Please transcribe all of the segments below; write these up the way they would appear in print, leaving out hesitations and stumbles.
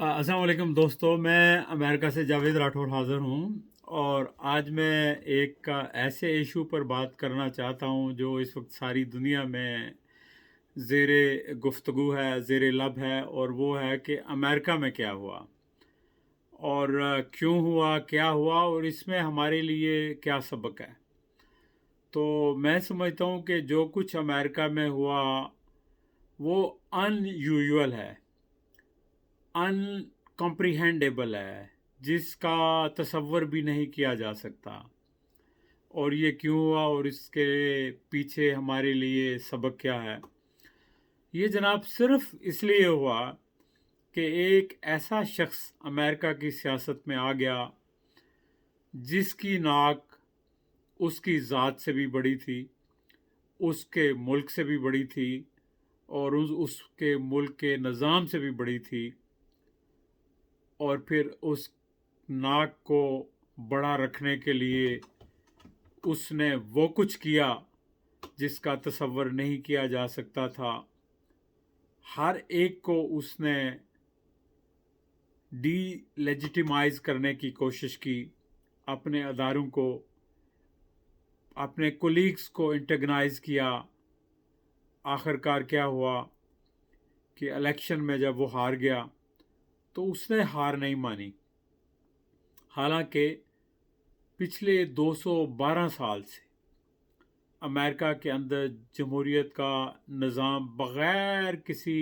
अस्सलाम वालेकुम दोस्तों, मैं अमेरिका से जावेद राठौर हाज़िर हूँ। और आज मैं एक ऐसे इशू पर बात करना चाहता हूँ जो इस वक्त सारी दुनिया में ज़ेरे गुफ्तगू है, ज़ेरे लब है, और वो है कि अमेरिका में क्या हुआ और क्यों हुआ, क्या हुआ, और इसमें हमारे लिए क्या सबक है। तो मैं समझता हूँ कि जो कुछ अमेरिका में हुआ वो अनयूजुअल है, अनकम्प्रिहेंडेबल है, जिसका तसव्वुर भी नहीं किया जा सकता। और ये क्यों हुआ और इसके पीछे हमारे लिए सबक क्या है। ये जनाब सिर्फ इसलिए हुआ कि एक ऐसा शख्स अमेरिका की सियासत में आ गया जिसकी नाक उसकी ज़ात से भी बड़ी थी, उसके मुल्क से भी बड़ी थी, और उसके मुल्क के निज़ाम से भी बड़ी थी। और फिर उस नाक को बड़ा रखने के लिए उसने वो कुछ किया जिसका तसव्वुर नहीं किया जा सकता था। हर एक को उसने डी लेजिटिमाइज करने की कोशिश की, अपने अदारों को, अपने कोलीग्स को इंटेगनाइज किया। आखिरकार क्या हुआ कि इलेक्शन में जब वो हार गया तो उसने हार नहीं मानी। हालांकि पिछले 212 साल से अमेरिका के अंदर जमहूरियत का निज़ाम बग़ैर किसी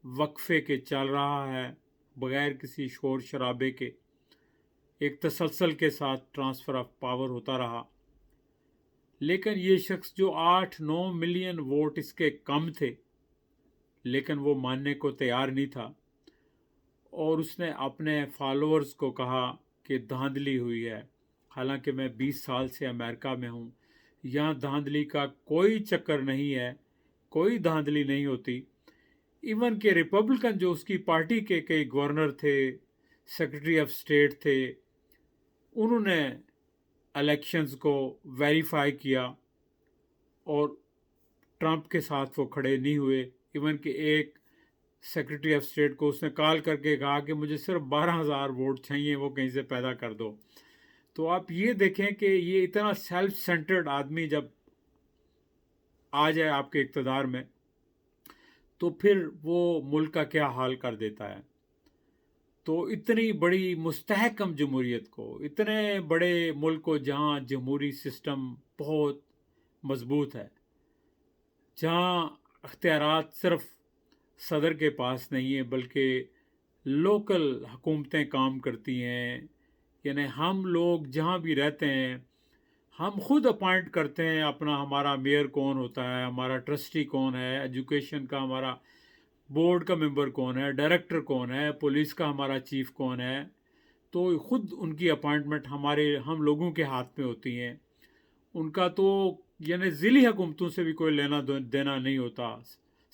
वक्फे के चल रहा है, बग़ैर किसी शोर शराबे के एक तसलसल के साथ ट्रांसफ़र ऑफ पावर होता रहा। लेकिन ये शख्स जो 8-9 मिलियन वोट इसके कम थे, लेकिन वो मानने को तैयार नहीं था, और उसने अपने फॉलोअर्स को कहा कि धांधली हुई है। हालांकि मैं 20 साल से अमेरिका में हूँ, यहाँ धांधली का कोई चक्कर नहीं है, कोई धांधली नहीं होती। इवन के रिपब्लिकन जो उसकी पार्टी के कई गवर्नर थे, सेक्रेटरी ऑफ स्टेट थे, उन्होंने इलेक्शंस को वेरीफाई किया और ट्रंप के साथ वो खड़े नहीं हुए। इवन कि एक सेक्रेटरी ऑफ स्टेट को उसने कॉल करके कहा कि मुझे सिर्फ 12,000 वोट चाहिए, वो कहीं से पैदा कर दो। तो आप ये देखें कि ये इतना सेल्फ सेंटर्ड आदमी जब आ जाए आपके इक़्तिदार में तो फिर वो मुल्क का क्या हाल कर देता है। तो इतनी बड़ी मुस्तहकम जमहूरियत को, इतने बड़े मुल्क को जहाँ जमहूरी सिस्टम बहुत मजबूत है, जहाँ अख्तियारात सिर्फ सदर के पास नहीं है बल्कि लोकल हुकूमतें काम करती हैं। यानी हम लोग जहाँ भी रहते हैं हम खुद अपॉइंट करते हैं अपना, हमारा मेयर कौन होता है, हमारा ट्रस्टी कौन है, एजुकेशन का हमारा बोर्ड का मेंबर कौन है, डायरेक्टर कौन है, पुलिस का हमारा चीफ कौन है। तो खुद उनकी अपॉइंटमेंट हम लोगों के हाथ में होती हैं। उनका तो यानी ज़िली हुकूमतों से भी कोई लेना देना नहीं होता,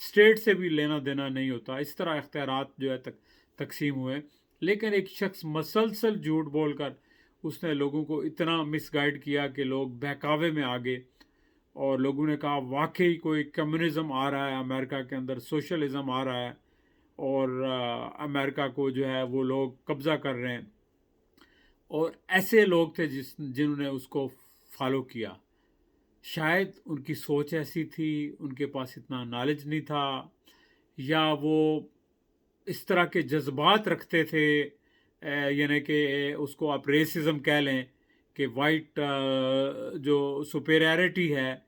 स्टेट से भी लेना देना नहीं होता। इस तरह इख्तियारात जो है तकसीम हुए। लेकिन एक शख्स मसलसल झूठ बोलकर उसने लोगों को इतना मिसगाइड किया कि लोग बहकावे में आ गए, और लोगों ने कहा वाकई कोई कम्युनिज़्म आ रहा है अमेरिका के अंदर, सोशलिज़म आ रहा है, और अमेरिका को जो है वो लोग कब्ज़ा कर रहे हैं। और ऐसे लोग थे जिन्होंने उसको फॉलो किया। शायद उनकी सोच ऐसी थी, उनके पास इतना नॉलेज नहीं था, या वो इस तरह के जज्बात रखते थे, यानी कि उसको आप रेसिज्म कह लें कि वाइट जो सुपेरियरिटी है,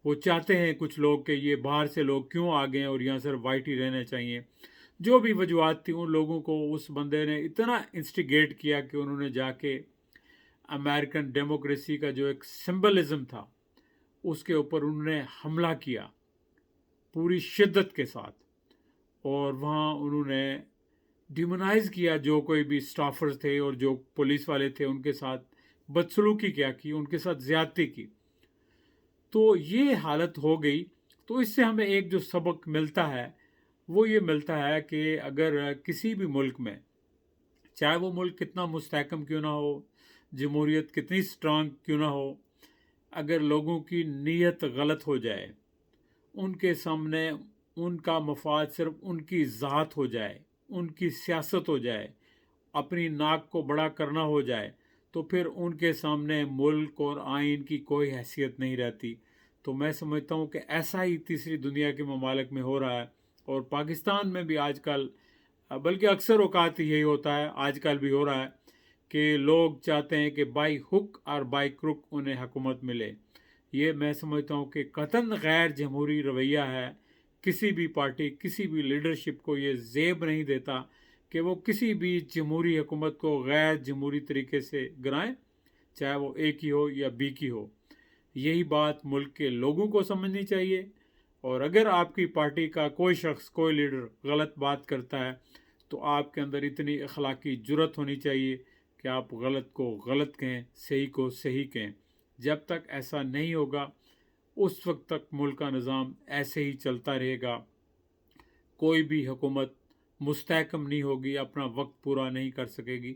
वो चाहते हैं कुछ लोग कि ये बाहर से लोग क्यों आ गए और यहाँ सिर्फ वाइट ही रहने चाहिए। जो भी वजूहत थी, उन लोगों को उस बंदे ने इतना इंस्टिगेट किया कि उन्होंने जाके अमेरिकन डेमोक्रेसी का जो एक सिंबलिज्म था उसके ऊपर उन्होंने हमला किया पूरी शिद्दत के साथ। और वहाँ उन्होंने डिमोनाइज किया जो कोई भी स्टाफर्स थे, और जो पुलिस वाले थे उनके साथ बदसलूकी क्या की, उनके साथ ज़्यादती की। तो ये हालत हो गई। तो इससे हमें एक जो सबक मिलता है वो ये मिलता है कि अगर किसी भी मुल्क में, चाहे वो मुल्क कितना मुस्तहकम क्यों ना हो, जमहूरियत कितनी स्ट्रांग क्यों ना हो, अगर लोगों की नीयत गलत हो जाए, उनके सामने उनका मफाद सिर्फ उनकी ज़ात हो जाए, ان کی سیاست ہو جائے، اپنی ناک کو بڑا کرنا ہو جائے، تو پھر ان کے سامنے ملک اور آئین کی کوئی حیثیت نہیں رہتی۔ تو میں سمجھتا ہوں کہ ایسا ہی تیسری دنیا کے ممالک میں ہو رہا ہے، اور پاکستان میں بھی آج کل، بلکہ اکثر اوقات یہی ہوتا ہے، آج کل بھی ہو رہا ہے کہ لوگ چاہتے ہیں کہ بائی ہک اور بائی کروک انہیں حکومت ملے۔ یہ میں سمجھتا ہوں کہ قطعاً غیر جمہوری رویہ ہے۔ کسی بھی پارٹی، کسی بھی لیڈرشپ کو یہ زیب نہیں دیتا کہ وہ کسی بھی جمہوری حکومت کو غیر جمہوری طریقے سے گرائیں، چاہے وہ اے کی ہو یا بی کی ہو۔ یہی بات ملک کے لوگوں کو سمجھنی چاہیے، اور اگر آپ کی پارٹی کا کوئی شخص، کوئی لیڈر غلط بات کرتا ہے تو آپ کے اندر اتنی اخلاقی جرت ہونی چاہیے کہ آپ غلط کو غلط کہیں، صحیح کو صحیح کہیں۔ جب تک ایسا نہیں ہوگا اس وقت تک ملک کا نظام ایسے ہی چلتا رہے گا، کوئی بھی حکومت مستحکم نہیں ہوگی، اپنا وقت پورا نہیں کر سکے گی۔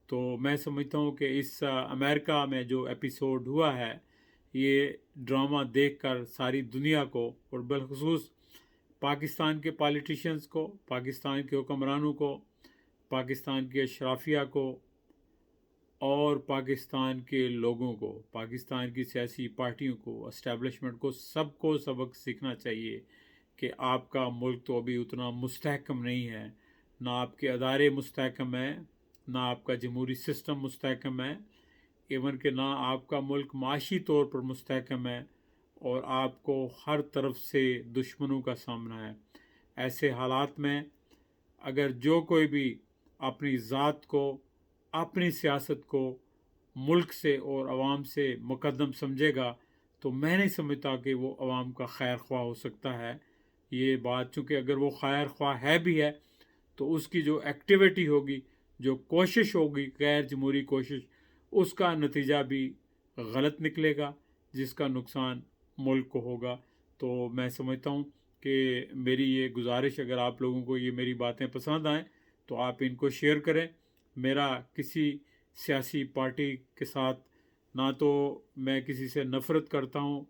تو میں سمجھتا ہوں کہ اس امریکہ میں جو ایپیسوڈ ہوا ہے، یہ ڈرامہ دیکھ کر ساری دنیا کو، اور بالخصوص پاکستان کے پالیٹیشنز کو، پاکستان کے حکمرانوں کو، پاکستان کے اشرافیہ کو، اور پاکستان کے لوگوں کو، پاکستان کی سیاسی پارٹیوں کو، اسٹیبلشمنٹ کو سبق سیکھنا چاہیے کہ آپ کا ملک تو ابھی اتنا مستحکم نہیں ہے، نہ آپ کے ادارے مستحکم ہیں، نہ آپ کا جمہوری سسٹم مستحکم ہے، ایون کہ نہ آپ کا ملک معاشی طور پر مستحکم ہے، اور آپ کو ہر طرف سے دشمنوں کا سامنا ہے۔ ایسے حالات میں اگر جو کوئی بھی اپنی ذات کو، اپنی سیاست کو ملک سے اور عوام سے مقدم سمجھے گا، تو میں نہیں سمجھتا کہ وہ عوام کا خیر خواہ ہو سکتا ہے۔ یہ بات، چونکہ اگر وہ خیر خواہ ہے بھی ہے تو اس کی جو ایکٹیویٹی ہوگی، جو کوشش ہوگی، غیر جمہوری کوشش، اس کا نتیجہ بھی غلط نکلے گا، جس کا نقصان ملک کو ہوگا۔ تو میں سمجھتا ہوں کہ میری یہ گزارش، اگر آپ لوگوں کو یہ میری باتیں پسند آئیں تو آپ ان کو شیئر کریں۔ میرا کسی سیاسی پارٹی کے ساتھ نہ تو میں کسی سے نفرت کرتا ہوں،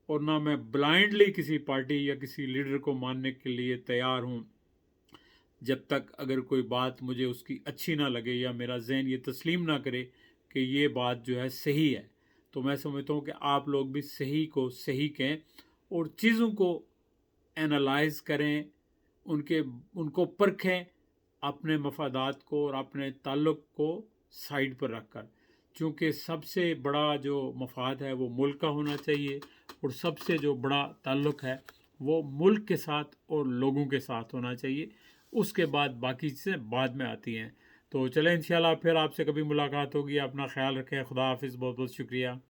اور نہ میں بلائنڈلی کسی پارٹی یا کسی لیڈر کو ماننے کے لیے تیار ہوں، جب تک اگر کوئی بات مجھے اس کی اچھی نہ لگے، یا میرا ذہن یہ تسلیم نہ کرے کہ یہ بات جو ہے صحیح ہے۔ تو میں سمجھتا ہوں کہ آپ لوگ بھی صحیح کو صحیح کہیں، اور چیزوں کو اینالائز کریں، ان کو پرکھیں، اپنے مفادات کو اور اپنے تعلق کو سائڈ پر رکھ کر، چونکہ سب سے بڑا جو مفاد ہے وہ ملک کا ہونا چاہیے، اور سب سے جو بڑا تعلق ہے وہ ملک کے ساتھ اور لوگوں کے ساتھ ہونا چاہیے۔ اس کے بعد باقی چیزیں بعد میں آتی ہیں۔ تو چلیں انشاءاللہ پھر آپ سے کبھی ملاقات ہوگی۔ اپنا خیال رکھیں۔ خدا حافظ۔ بہت بہت شکریہ۔